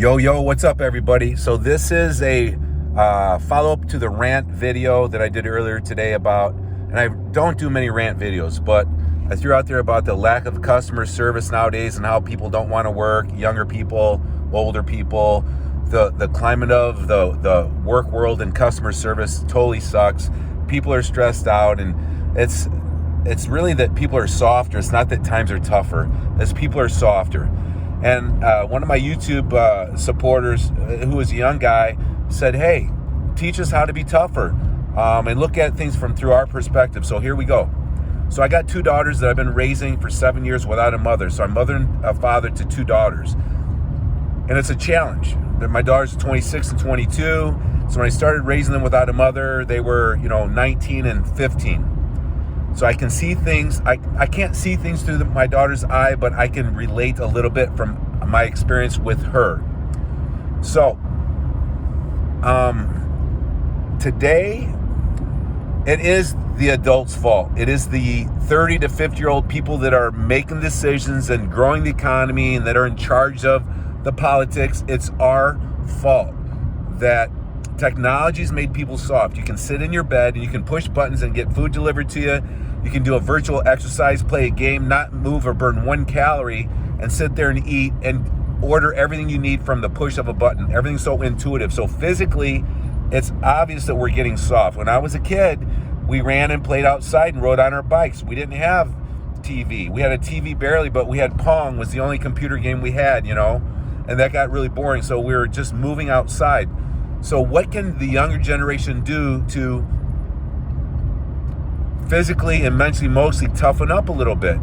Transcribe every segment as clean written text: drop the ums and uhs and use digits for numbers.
Yo, what's up, everybody? So this is a follow-up to the Rant video that I did earlier today about, and I don't do many Rant videos, but I threw out there about the lack of customer service nowadays and how people don't want to work, younger people, older people. The climate of the work world and customer service totally sucks. People are stressed out, and it's really that people are softer. It's not that times are tougher, it's people are softer. And one of my YouTube supporters, who was a young guy, said, hey, teach us how to be tougher and look at things through our perspective. So here we go. So I got two daughters that I've been raising for 7 years without a mother. So I'm mother and a father to two daughters. And it's a challenge. My daughters are 26 and 22. So when I started raising them without a mother, they were 19 and 15. So I can see things. I can't see things through my daughter's eye, but I can relate a little bit from my experience with her. So today, it is the adults' fault. It is the 30 to 50-year-old people that are making decisions and growing the economy and that are in charge of the politics. It's our fault that technology's made people soft. You can sit in your bed and you can push buttons and get food delivered to you. You can do a virtual exercise, play a game, not move or burn 1 calorie, and sit there and eat and order everything you need from the push of a button. Everything's so intuitive. So physically, it's obvious that we're getting soft. When I was a kid, we ran and played outside and rode on our bikes. We didn't have TV. We had a TV barely, but we had Pong, was the only computer game we had, and that got really boring. So we were just moving outside. So what can the younger generation do to physically and mentally, mostly toughen up a little bit?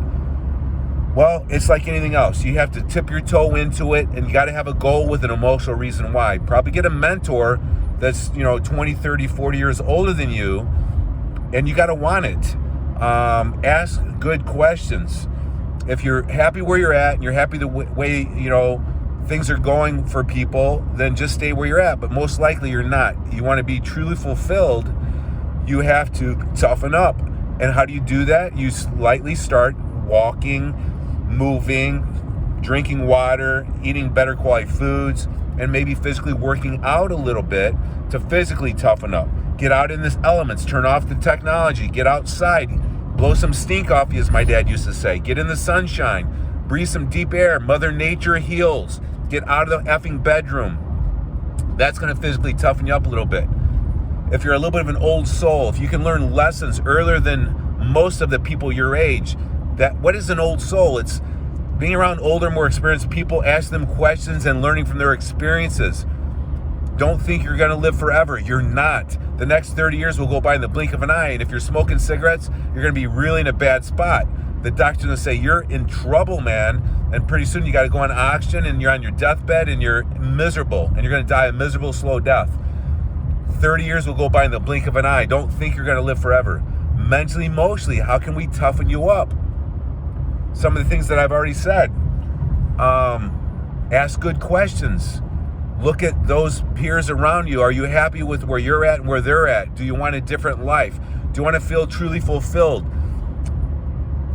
Well, it's like anything else. You have to tip your toe into it, and you got to have a goal with an emotional reason why. Probably get a mentor that's 20, 30, 40 years older than you, and you got to want it. Ask good questions. If you're happy where you're at and you're happy the way things are going for people, then just stay where you're at. But most likely you're not. You want to be truly fulfilled, you have to toughen up. And how do you do that? You slightly start walking, moving, drinking water, eating better quality foods, and maybe physically working out a little bit to physically toughen up. Get out in the elements, turn off the technology, get outside, blow some stink off you, as my dad used to say. Get in the sunshine, breathe some deep air. Mother Nature heals. Get out of the effing bedroom. That's going to physically toughen you up a little bit. If you're a little bit of an old soul, if you can learn lessons earlier than most of the people your age, what is an old soul? It's being around older, more experienced people, asking them questions and learning from their experiences. Don't think you're going to live forever. You're not. The next 30 years will go by in the blink of an eye. And if you're smoking cigarettes, you're going to be really in a bad spot. The doctor's going to say, you're in trouble, man. And pretty soon you got to go on oxygen and you're on your deathbed and you're miserable. And you're going to die a miserable, slow death. 30 years will go by in the blink of an eye. Don't think you're going to live forever. Mentally, emotionally, how can we toughen you up? Some of the things that I've already said. Ask good questions. Look at those peers around you. Are you happy with where you're at and where they're at? Do you want a different life? Do you want to feel truly fulfilled?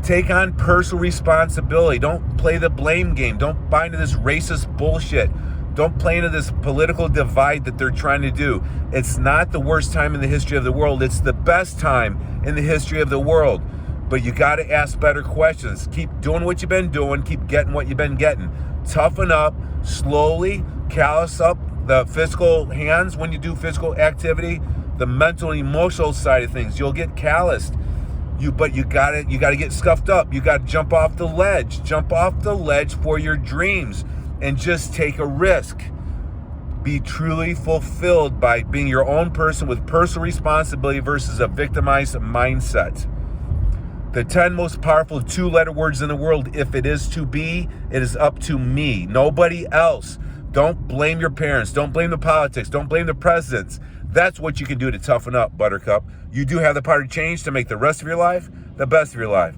Take on personal responsibility. Don't play the blame game. Don't buy into this racist bullshit. Don't play into this political divide that they're trying to do. It's not the worst time in the history of the world. It's the best time in the history of the world. But you got to ask better questions. Keep doing what you've been doing. Keep getting what you've been getting. Toughen up slowly. Callous up the physical hands when you do physical activity. The mental and emotional side of things. You'll get calloused. But you gotta get scuffed up. You gotta jump off the ledge. Jump off the ledge for your dreams and just take a risk. Be truly fulfilled by being your own person with personal responsibility versus a victimized mindset. The 10 most powerful 2-letter words in the world, if it is to be, it is up to me. Nobody else. Don't blame your parents. Don't blame the politics. Don't blame the presidents. That's what you can do to toughen up, Buttercup. You do have the power to change to make the rest of your life the best of your life.